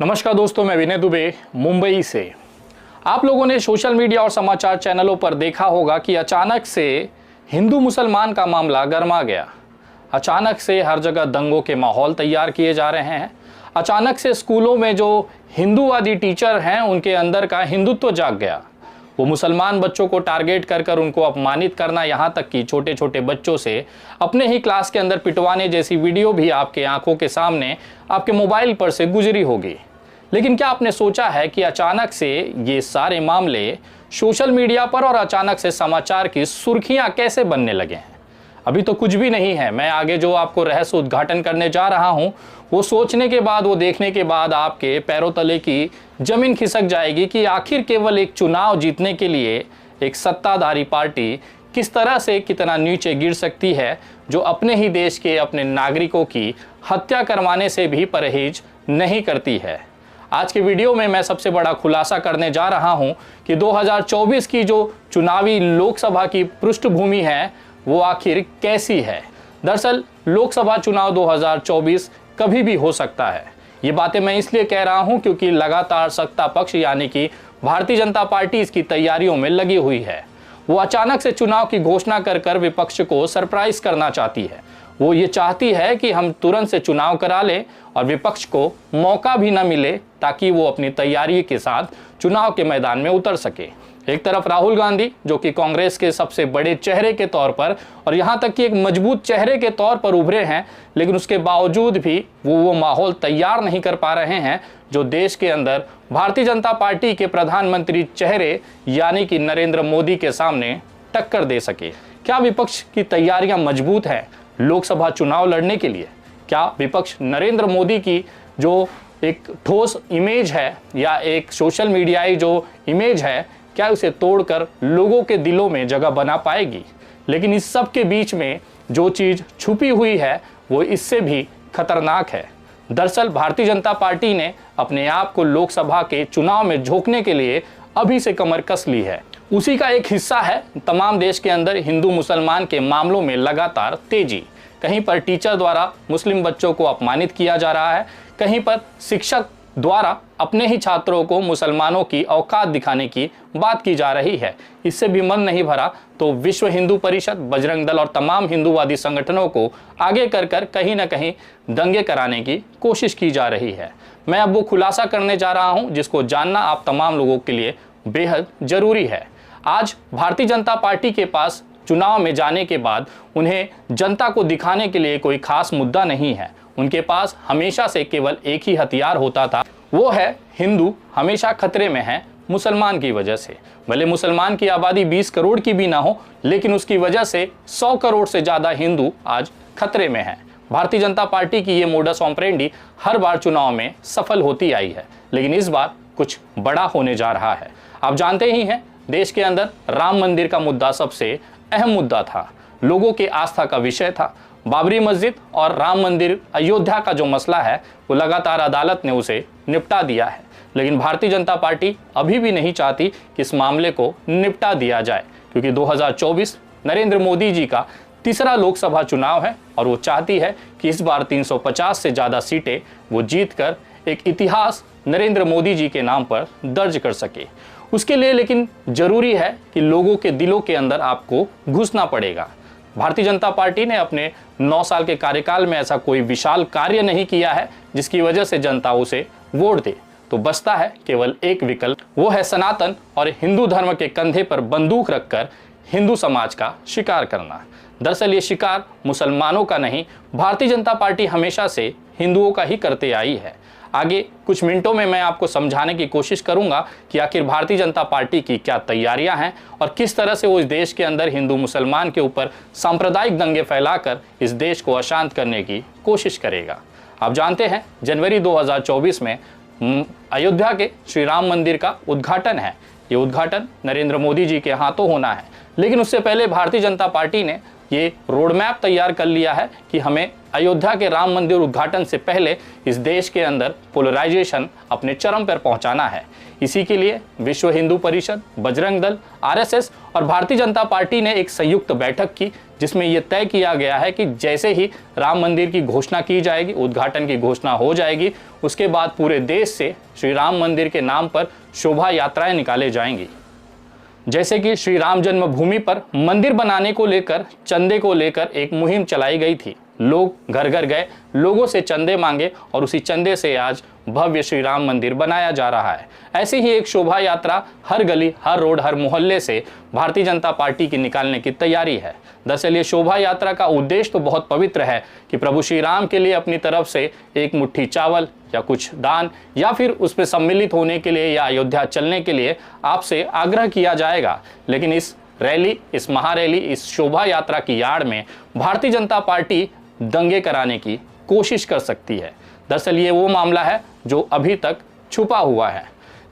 नमस्कार दोस्तों, मैं विनय दुबे मुंबई से। आप लोगों ने सोशल मीडिया और समाचार चैनलों पर देखा होगा कि अचानक से हिंदू मुसलमान का मामला गर्मा गया। अचानक से हर जगह दंगों के माहौल तैयार किए जा रहे हैं। अचानक से स्कूलों में जो हिंदूवादी टीचर हैं उनके अंदर का हिंदुत्व जाग गया। वो मुसलमान बच्चों को टारगेट कर उनको अपमानित करना, यहाँ तक कि छोटे छोटे बच्चों से अपने ही क्लास के अंदर पिटवाने जैसी वीडियो भी आपके आंखों के सामने आपके मोबाइल पर से गुजरी होगी। लेकिन क्या आपने सोचा है कि अचानक से ये सारे मामले सोशल मीडिया पर और अचानक से समाचार की सुर्खियां कैसे बनने लगे हैं? अभी तो कुछ भी नहीं है। मैं आगे जो आपको रहस्य उद्घाटन करने जा रहा हूं, वो सोचने के बाद, वो देखने के बाद आपके पैरों तले की जमीन खिसक जाएगी कि आखिर केवल एक चुनाव जीतने के लिए एक सत्ताधारी पार्टी किस तरह से कितना नीचे गिर सकती है, जो अपने ही देश के अपने नागरिकों की हत्या करवाने से भी परहेज नहीं करती है। आज के वीडियो में मैं सबसे बड़ा खुलासा करने जा रहा हूं कि 2024 की जो चुनावी लोकसभा की पृष्ठभूमि है वो आखिर कैसी है। दरअसल लोकसभा चुनाव 2024 कभी भी हो सकता है। ये बातें मैं इसलिए कह रहा हूं क्योंकि लगातार सत्ता पक्ष यानी कि भारतीय जनता पार्टी इसकी तैयारियों में लगी हुई है। वो अचानक से चुनाव की घोषणा कर विपक्ष को सरप्राइज करना चाहती है। वो ये चाहती है कि हम तुरंत से चुनाव करा लें और विपक्ष को मौका भी न मिले ताकि वो अपनी तैयारी के साथ चुनाव के मैदान में उतर सके। एक तरफ राहुल गांधी जो कि कांग्रेस के सबसे बड़े चेहरे के तौर पर और यहाँ तक कि एक मजबूत चेहरे के तौर पर उभरे हैं, लेकिन उसके बावजूद भी वो माहौल तैयार नहीं कर पा रहे हैं जो देश के अंदर भारतीय जनता पार्टी के प्रधानमंत्री चेहरे यानी कि नरेंद्र मोदी के सामने टक्कर दे सके। क्या विपक्ष की तैयारियां मजबूत हैं लोकसभा चुनाव लड़ने के लिए? क्या विपक्ष नरेंद्र मोदी की जो एक ठोस इमेज है या एक सोशल मीडियाई जो इमेज है, क्या उसे तोड़कर लोगों के दिलों में जगह बना पाएगी? लेकिन इस सब के बीच में जो चीज़ छुपी हुई है वो इससे भी खतरनाक है। दरअसल भारतीय जनता पार्टी ने अपने आप को लोकसभा के चुनाव में झोंकने के लिए अभी से कमर कस ली है। उसी का एक हिस्सा है तमाम देश के अंदर हिंदू मुसलमान के मामलों में लगातार तेजी। कहीं पर टीचर द्वारा मुस्लिम बच्चों को अपमानित किया जा रहा है, कहीं पर शिक्षक द्वारा अपने ही छात्रों को मुसलमानों की औकात दिखाने की बात की जा रही है। इससे भी मन नहीं भरा तो विश्व हिंदू परिषद, बजरंग दल और तमाम हिंदूवादी संगठनों को आगे कर कहीं ना कहीं दंगे कराने की कोशिश की जा रही है। मैं अब वो खुलासा करने जा रहा हूं जिसको जानना आप तमाम लोगों के लिए बेहद जरूरी है। आज भारतीय जनता पार्टी के पास चुनाव में जाने के बाद उन्हें जनता को दिखाने के लिए कोई खास मुद्दा नहीं है। उनके पास हमेशा से केवल एक ही हथियार होता था, वो है हिंदू हमेशा खतरे में है मुसलमान की वजह से। भले मुसलमान की आबादी 20 करोड़ की भी ना हो, लेकिन उसकी वजह से 100 करोड़ से ज़्यादा हिंदू आज खतरे में हैं। भारतीय जनता पार्टी की ये मोडस ऑपरेंडी हर बार चुनाव में सफल होती आई है, लेकिन इस बार कुछ बड़ा होने जा रहा है। आप जानते ही हैं, देश के अंदर राम मंदिर का मुद्दा सबसे अहम मुद्दा था, लोगों के आस्था का विषय था। बाबरी मस्जिद और राम मंदिर अयोध्या का जो मसला है वो लगातार अदालत ने उसे निपटा दिया है, लेकिन भारतीय जनता पार्टी अभी भी नहीं चाहती कि इस मामले को निपटा दिया जाए, क्योंकि 2024 नरेंद्र मोदी जी का तीसरा लोकसभा चुनाव है और वो चाहती है कि इस बार 350 से ज़्यादा सीटें वो जीतकर एक इतिहास नरेंद्र मोदी जी के नाम पर दर्ज कर सके। उसके लिए लेकिन जरूरी है कि लोगों के दिलों के अंदर आपको घुसना पड़ेगा। भारतीय जनता पार्टी ने अपने 9 साल के कार्यकाल में ऐसा कोई विशाल कार्य नहीं किया है जिसकी वजह से जनता उसे वोट दे, तो बचता है केवल एक विकल्प, वो है सनातन और हिंदू धर्म के कंधे पर बंदूक रखकर हिंदू समाज का शिकार करना। दरअसल ये शिकार मुसलमानों का नहीं, भारतीय जनता पार्टी हमेशा से हिंदुओं का ही करते आई है। आगे कुछ मिनटों में मैं आपको समझाने की कोशिश करूंगा कि आखिर भारतीय जनता पार्टी की क्या तैयारियां हैं और किस तरह से वो इस देश के अंदर हिंदू मुसलमान के ऊपर सांप्रदायिक दंगे फैलाकर इस देश को अशांत करने की कोशिश करेगा। आप जानते हैं जनवरी 2024 में अयोध्या के श्री राम मंदिर का उद्घाटन है। ये उद्घाटन नरेंद्र मोदी जी के हाथों होना है, लेकिन उससे पहले भारतीय जनता पार्टी ने ये रोड मैप तैयार कर लिया है कि हमें अयोध्या के राम मंदिर उद्घाटन से पहले इस देश के अंदर पोलराइजेशन अपने चरम पर पहुंचाना है। इसी के लिए विश्व हिंदू परिषद, बजरंग दल, आरएसएस और भारतीय जनता पार्टी ने एक संयुक्त बैठक की, जिसमें यह तय किया गया है कि जैसे ही राम मंदिर की घोषणा की जाएगी, उद्घाटन की घोषणा हो जाएगी, उसके बाद पूरे देश से श्री राम मंदिर के नाम पर शोभा यात्राएं निकाले जाएंगी। जैसे कि श्री राम जन्मभूमि पर मंदिर बनाने को लेकर चंदे को लेकर एक मुहिम चलाई गई थी। लोग घर घर गए, लोगों से चंदे मांगे और उसी चंदे से आज भव्य श्री राम मंदिर बनाया जा रहा है। ऐसी ही एक शोभा यात्रा हर गली, हर रोड, हर मोहल्ले से भारतीय जनता पार्टी की निकालने की तैयारी है। दरअसल ये शोभा यात्रा का उद्देश्य तो बहुत पवित्र है कि प्रभु श्री राम के लिए अपनी तरफ से एक मुट्ठी चावल या कुछ दान या फिर उस पर सम्मिलित होने के लिए या अयोध्या चलने के लिए आपसे आग्रह किया जाएगा। लेकिन इस रैली, इस महारैली, इस शोभा यात्रा की आड़ में भारतीय जनता पार्टी दंगे कराने की कोशिश कर सकती है। दरअसल ये वो मामला है जो अभी तक छुपा हुआ है।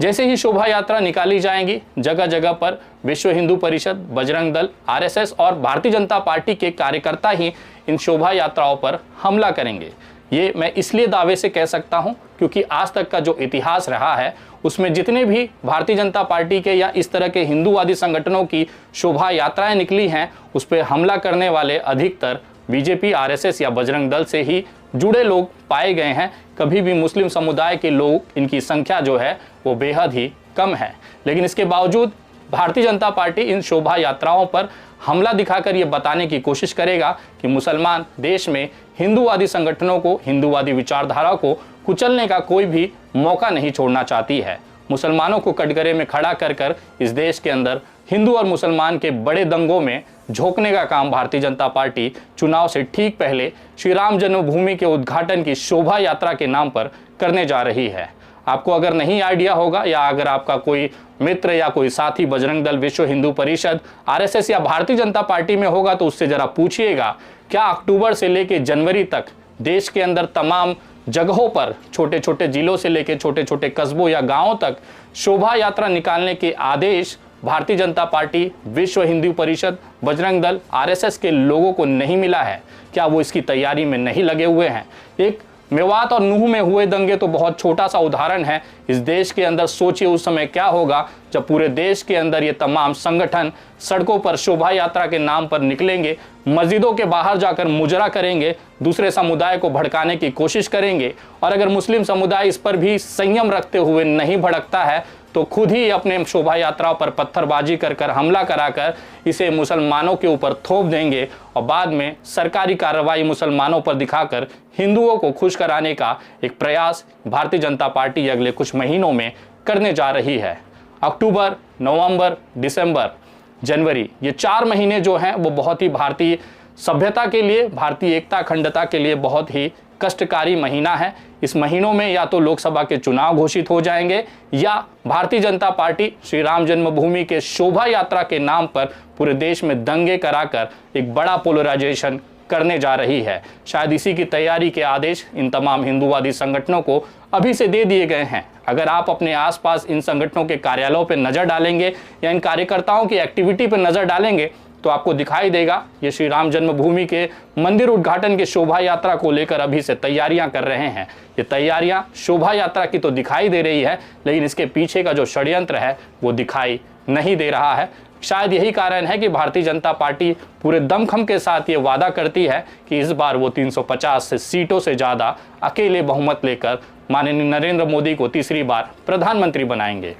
जैसे ही शोभा यात्रा निकाली जाएंगी, जगह जगह पर विश्व हिंदू परिषद, बजरंग दल, आरएसएस और भारतीय जनता पार्टी के कार्यकर्ता ही इन शोभा यात्राओं पर हमला करेंगे। ये मैं इसलिए दावे से कह सकता हूं क्योंकि आज तक का जो इतिहास रहा है उसमें जितने भी भारतीय जनता पार्टी के या इस तरह के हिंदूवादी संगठनों की शोभा यात्राएं निकली हैं, उस पर हमला करने वाले अधिकतर बीजेपी, आरएसएस या बजरंग दल से ही जुड़े लोग पाए गए हैं। कभी भी मुस्लिम समुदाय के लोग, इनकी संख्या जो है वो बेहद ही कम है। लेकिन इसके बावजूद भारतीय जनता पार्टी इन शोभा यात्राओं पर हमला दिखाकर ये बताने की कोशिश करेगा कि मुसलमान देश में हिंदूवादी संगठनों को, हिंदूवादी विचारधारा को कुचलने का कोई भी मौका नहीं छोड़ना चाहती है। मुसलमानों को कटघरे में खड़ा कर कर इस देश के अंदर हिंदू और मुसलमान के बड़े दंगों में झोंकने का काम भारतीय जनता पार्टी चुनाव से ठीक पहले श्री राम जन्मभूमि के उद्घाटन की शोभा यात्रा के नाम पर करने जा रही है। आपको अगर नहीं आइडिया होगा या अगर आपका कोई मित्र या कोई साथी बजरंग दल, विश्व हिंदू परिषद, आरएसएस या भारतीय जनता पार्टी में होगा तो उससे जरा पूछिएगा, क्या अक्टूबर से लेकर जनवरी तक देश के अंदर तमाम जगहों पर, छोटे छोटे जिलों से लेकर छोटे छोटे कस्बों या गांवों तक शोभा यात्रा निकालने के आदेश भारतीय जनता पार्टी, विश्व हिंदू परिषद, बजरंग दल, आरएसएस के लोगों को नहीं मिला है? क्या वो इसकी तैयारी में नहीं लगे हुए हैं? एक मेवात और नूह में हुए दंगे तो बहुत छोटा सा उदाहरण है। इस देश के अंदर सोचिए उस समय क्या होगा जब पूरे देश के अंदर ये तमाम संगठन सड़कों पर शोभा यात्रा के नाम पर निकलेंगे, मस्जिदों के बाहर जाकर मुजरा करेंगे, दूसरे समुदाय को भड़काने की कोशिश करेंगे। और अगर मुस्लिम समुदाय इस पर भी संयम रखते हुए नहीं भड़कता है तो खुद ही अपने शोभा यात्राओं पर पत्थरबाजी कर कर, हमला कराकर इसे मुसलमानों के ऊपर थोप देंगे और बाद में सरकारी कार्रवाई मुसलमानों पर दिखाकर हिंदुओं को खुश कराने का एक प्रयास भारतीय जनता पार्टी अगले कुछ महीनों में करने जा रही है। अक्टूबर, नवंबर, दिसंबर, जनवरी, ये 4 महीने जो हैं वो बहुत ही भारतीय सभ्यता के लिए, भारतीय एकता अखंडता के लिए बहुत ही कष्टकारी महीना है। इस महीनों में या तो लोकसभा के चुनाव घोषित हो जाएंगे या भारतीय जनता पार्टी श्री राम जन्मभूमि के शोभा यात्रा के नाम पर पूरे देश में दंगे कराकर एक बड़ा पोलराइजेशन करने जा रही है। शायद इसी की तैयारी के आदेश इन तमाम हिंदूवादी संगठनों को अभी से दे दिए गए हैं। अगर आप अपने आसपास इन संगठनों के कार्यालयों पर नज़र डालेंगे या इन कार्यकर्ताओं की एक्टिविटी पर नज़र डालेंगे तो आपको दिखाई देगा ये श्री राम जन्मभूमि के मंदिर उद्घाटन के शोभा यात्रा को लेकर अभी से तैयारियां कर रहे हैं। ये तैयारियां शोभा यात्रा की तो दिखाई दे रही है, लेकिन इसके पीछे का जो षड्यंत्र है वो दिखाई नहीं दे रहा है। शायद यही कारण है कि भारतीय जनता पार्टी पूरे दमखम के साथ ये वादा करती है कि इस बार वो 350 सीटों से ज़्यादा अकेले बहुमत लेकर माननीय नरेंद्र मोदी को तीसरी बार प्रधानमंत्री बनाएंगे।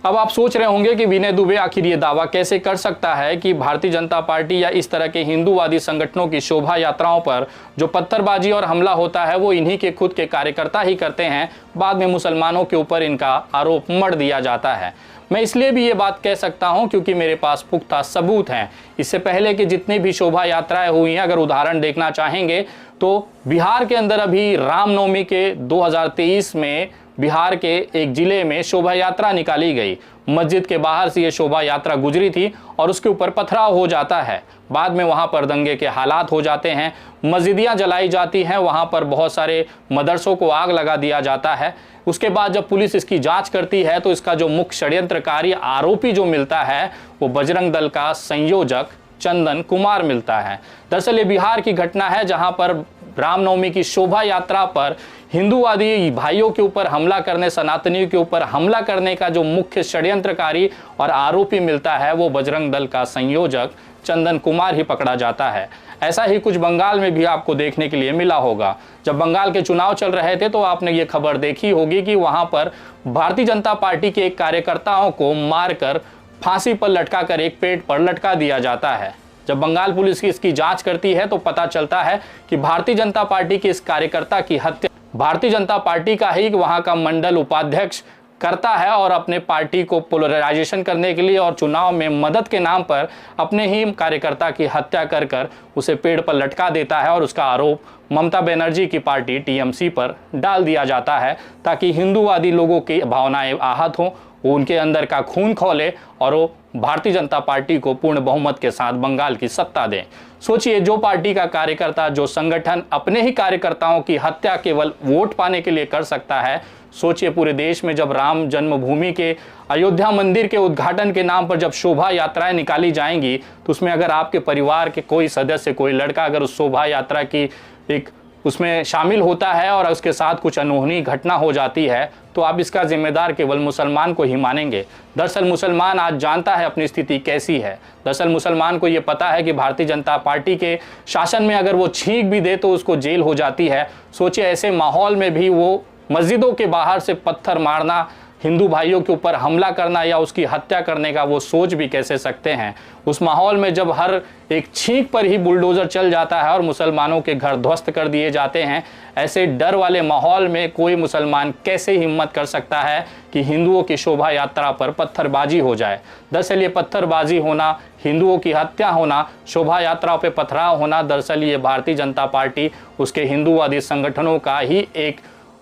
अब आप सोच रहे होंगे कि विनय दुबे आखिर ये दावा कैसे कर सकता है कि भारतीय जनता पार्टी या इस तरह के हिंदूवादी संगठनों की शोभा यात्राओं पर जो पत्थरबाजी और हमला होता है वो इन्हीं के खुद के कार्यकर्ता ही करते हैं, बाद में मुसलमानों के ऊपर इनका आरोप मढ़ दिया जाता है। मैं इसलिए भी ये बात कह सकता हूं क्योंकि मेरे पास पुख्ता सबूत हैं। इससे पहले कि जितनी भी शोभा यात्राएं हुई हैं, अगर उदाहरण देखना चाहेंगे तो बिहार के अंदर अभी रामनवमी के 2023 में बिहार के एक जिले में शोभा यात्रा निकाली गई। मस्जिद के बाहर से ये शोभा यात्रा गुजरी थी और उसके ऊपर पथराव हो जाता है। बाद में वहाँ पर दंगे के हालात हो जाते हैं, मस्जिदियाँ जलाई जाती हैं, वहाँ पर बहुत सारे मदरसों को आग लगा दिया जाता है। उसके बाद जब पुलिस इसकी जांच करती है तो इसका जो मुख्य षड्यंत्रकारी आरोपी जो मिलता है वो बजरंग दल का संयोजक चंदन कुमार मिलता है। दरअसल ये बिहार की घटना है जहाँ पर रामनवमी की शोभा यात्रा पर हिंदूवादी भाइयों के ऊपर हमला करने, सनातनियों के ऊपर हमला करने का जो मुख्य षड्यंत्रकारी और आरोपी मिलता है वो बजरंग दल का संयोजक चंदन कुमार ही पकड़ा जाता है। ऐसा ही कुछ बंगाल में भी आपको देखने के लिए मिला होगा। जब बंगाल के चुनाव चल रहे थे तो आपने ये खबर देखी होगी कि वहां पर भारतीय जनता पार्टी के एक कार्यकर्ताओं को मारकर फांसी पर लटका कर एक पेड़ पर लटका दिया जाता है। जब बंगाल पुलिस की इसकी जांच करती है तो पता चलता है कि भारतीय जनता पार्टी के इस कार्यकर्ता की हत्या भारतीय जनता पार्टी का ही वहां का मंडल उपाध्यक्ष करता है और अपने पार्टी को पोलराइजेशन करने के लिए और चुनाव में मदद के नाम पर अपने ही कार्यकर्ता की हत्या कर कर उसे पेड़ पर लटका देता है और उसका आरोप ममता बनर्जी की पार्टी टीएमसी पर डाल दिया जाता है ताकि हिंदूवादी लोगों की भावनाएं आहत हों, वो उनके अंदर का खून खौले और वो भारतीय जनता पार्टी को पूर्ण बहुमत के साथ बंगाल की सत्ता दें। सोचिए, जो पार्टी का कार्यकर्ता, जो संगठन अपने ही कार्यकर्ताओं की हत्या केवल वोट पाने के लिए कर सकता है, सोचिए पूरे देश में जब राम जन्मभूमि के अयोध्या मंदिर के उद्घाटन के नाम पर जब शोभा यात्राएं निकाली जाएंगी तो उसमें अगर आपके परिवार के कोई सदस्य, कोई लड़का अगर उस शोभा यात्रा की एक उसमें शामिल होता है और उसके साथ कुछ अनहोनी घटना हो जाती है तो आप इसका जिम्मेदार केवल मुसलमान को ही मानेंगे। दरअसल मुसलमान आज जानता है अपनी स्थिति कैसी है। दरअसल मुसलमान को ये पता है कि भारतीय जनता पार्टी के शासन में अगर वो छींक भी दे तो उसको जेल हो जाती है। सोचिए, ऐसे माहौल में भी वो मस्जिदों के बाहर से पत्थर मारना, हिंदू भाइयों के ऊपर हमला करना या उसकी हत्या करने का वो सोच भी कैसे सकते हैं। उस माहौल में जब हर एक छींक पर ही बुलडोज़र चल जाता है और मुसलमानों के घर ध्वस्त कर दिए जाते हैं, ऐसे डर वाले माहौल में कोई मुसलमान कैसे हिम्मत कर सकता है कि हिंदुओं की शोभा यात्रा पर पत्थरबाजी हो जाए। दरअसल ये पत्थरबाजी होना, हिंदुओं की हत्या होना, शोभा यात्राओं पर पथराव होना, दरअसल ये भारतीय जनता पार्टी उसके हिंदूवादी संगठनों का ही एक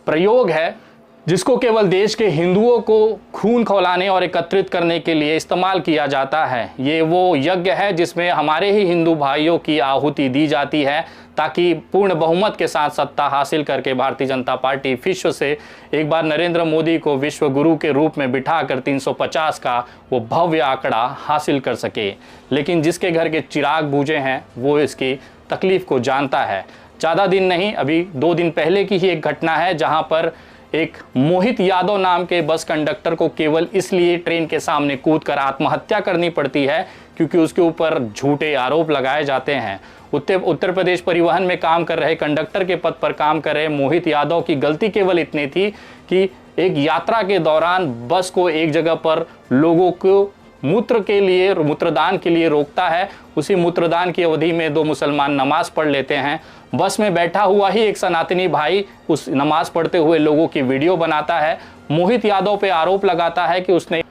प्रयोग है जिसको केवल देश के हिंदुओं को खून खौलाने और एकत्रित करने के लिए इस्तेमाल किया जाता है। ये वो यज्ञ है जिसमें हमारे ही हिंदू भाइयों की आहुति दी जाती है ताकि पूर्ण बहुमत के साथ सत्ता हासिल करके भारतीय जनता पार्टी विश्व से एक बार नरेंद्र मोदी को विश्व गुरु के रूप में बिठाकर 350 का वो भव्य आंकड़ा हासिल कर सके। लेकिन जिसके घर के चिराग बुझे हैं वो इसकी तकलीफ को जानता है। ज़्यादा दिन नहीं, अभी 2 दिन पहले की ही एक घटना है जहाँ पर एक मोहित यादव नाम के बस कंडक्टर को केवल इसलिए ट्रेन के सामने कूदकर आत्महत्या करनी पड़ती है क्योंकि उसके ऊपर झूठे आरोप लगाए जाते हैं। उत्तर प्रदेश परिवहन में काम कर रहे, कंडक्टर के पद पर काम कर रहे मोहित यादव की गलती केवल इतनी थी कि एक यात्रा के दौरान बस को एक जगह पर लोगों को मूत्रदान के लिए रोकता है। उसी मूत्रदान की अवधि में 2 मुसलमान नमाज पढ़ लेते हैं। बस में बैठा हुआ ही एक सनातनी भाई उस नमाज पढ़ते हुए लोगों की वीडियो बनाता है। मोहित यादव पे आरोप लगाता है कि उसने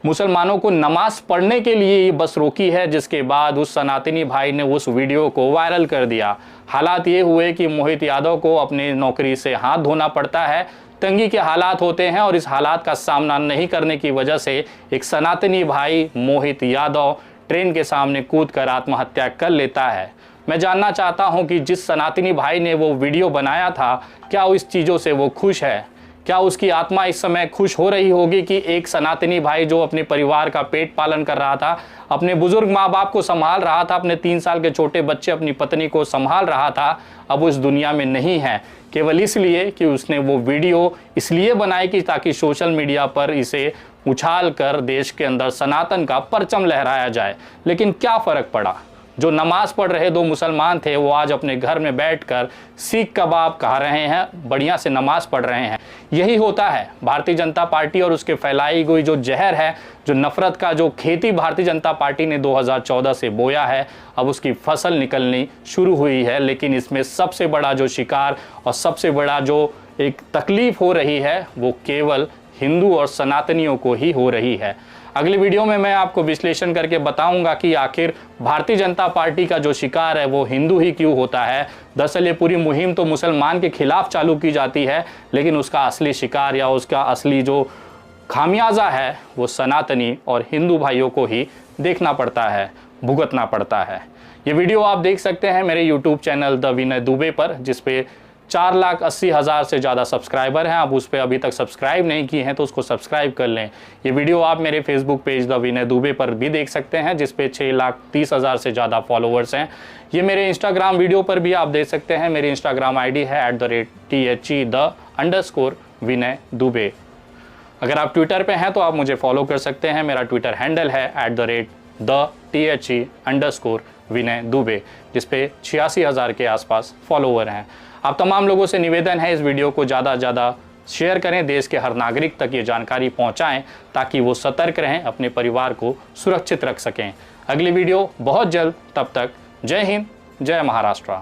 मुसलमानों को नमाज पढ़ने के लिए ये बस रोकी है, जिसके बाद उस सनातनी भाई ने उस वीडियो को वायरल कर दिया। हालात ये हुए कि मोहित यादव को अपनी नौकरी से हाथ धोना पड़ता है। तंगी के हालात होते हैं और इस हालात का सामना नहीं करने की वजह से एक सनातनी भाई मोहित यादव ट्रेन के सामने कूदकर आत्महत्या कर लेता है। मैं जानना चाहता हूं कि जिस सनातनी भाई ने वो वीडियो बनाया था, क्या इस चीज़ों से वो खुश है? क्या उसकी आत्मा इस समय खुश हो रही होगी कि एक सनातनी भाई जो अपने परिवार का पेट पालन कर रहा था, अपने बुजुर्ग माँ बाप को संभाल रहा था, अपने 3 साल के छोटे बच्चे अपनी पत्नी को संभाल रहा था, अब वो इस दुनिया में नहीं है, केवल इसलिए कि उसने वो वीडियो इसलिए बनाई कि ताकि सोशल मीडिया पर इसे उछाल कर देश के अंदर सनातन का परचम लहराया जाए। लेकिन क्या फ़र्क पड़ा? जो नमाज पढ़ रहे 2 मुसलमान थे वो आज अपने घर में बैठकर सीख कबाब खा रहे हैं, बढ़िया से नमाज पढ़ रहे हैं। यही होता है भारतीय जनता पार्टी और उसके फैलाई हुई जो जहर है, जो नफरत का जो खेती भारतीय जनता पार्टी ने 2014 से बोया है, अब उसकी फसल निकलनी शुरू हुई है। लेकिन इसमें सबसे बड़ा जो शिकार और सबसे बड़ा जो एक तकलीफ हो रही है वो केवल हिंदू और सनातनियों को ही हो रही है। अगले वीडियो में मैं आपको विश्लेषण करके बताऊंगा कि आखिर भारतीय जनता पार्टी का जो शिकार है वो हिंदू ही क्यों होता है। दरअसल ये पूरी मुहिम तो मुसलमान के खिलाफ चालू की जाती है, लेकिन उसका असली शिकार या उसका असली जो खामियाजा है वो सनातनी और हिंदू भाइयों को ही देखना पड़ता है, भुगतना पड़ता है। ये वीडियो आप देख सकते हैं मेरे यूट्यूब चैनल द विनय दुबे पर, जिसपे 4,80,000 से ज़्यादा सब्सक्राइबर हैं। आप उस पर अभी तक सब्सक्राइब नहीं किए हैं तो उसको सब्सक्राइब कर लें। ये वीडियो आप मेरे फेसबुक पेज द विनय दुबे पर भी देख सकते हैं, जिस पे 6,30,000 से ज़्यादा फॉलोअर्स हैं। ये मेरे इंस्टाग्राम वीडियो पर भी आप देख सकते हैं। मेरी इंस्टाग्राम आईडी है @THE विनय दुबे। अगर आप ट्विटर पे हैं तो आप मुझे फॉलो कर सकते हैं। मेरा ट्विटर हैंडल है @THE_विनय दुबे, जिस पे 86,000 के आसपास फॉलोवर हैं। आप तमाम लोगों से निवेदन है इस वीडियो को ज़्यादा से ज़्यादा शेयर करें, देश के हर नागरिक तक ये जानकारी पहुंचाएं ताकि वो सतर्क रहें, अपने परिवार को सुरक्षित रख सकें। अगली वीडियो बहुत जल्द, तब तक जय हिंद, जय महाराष्ट्र।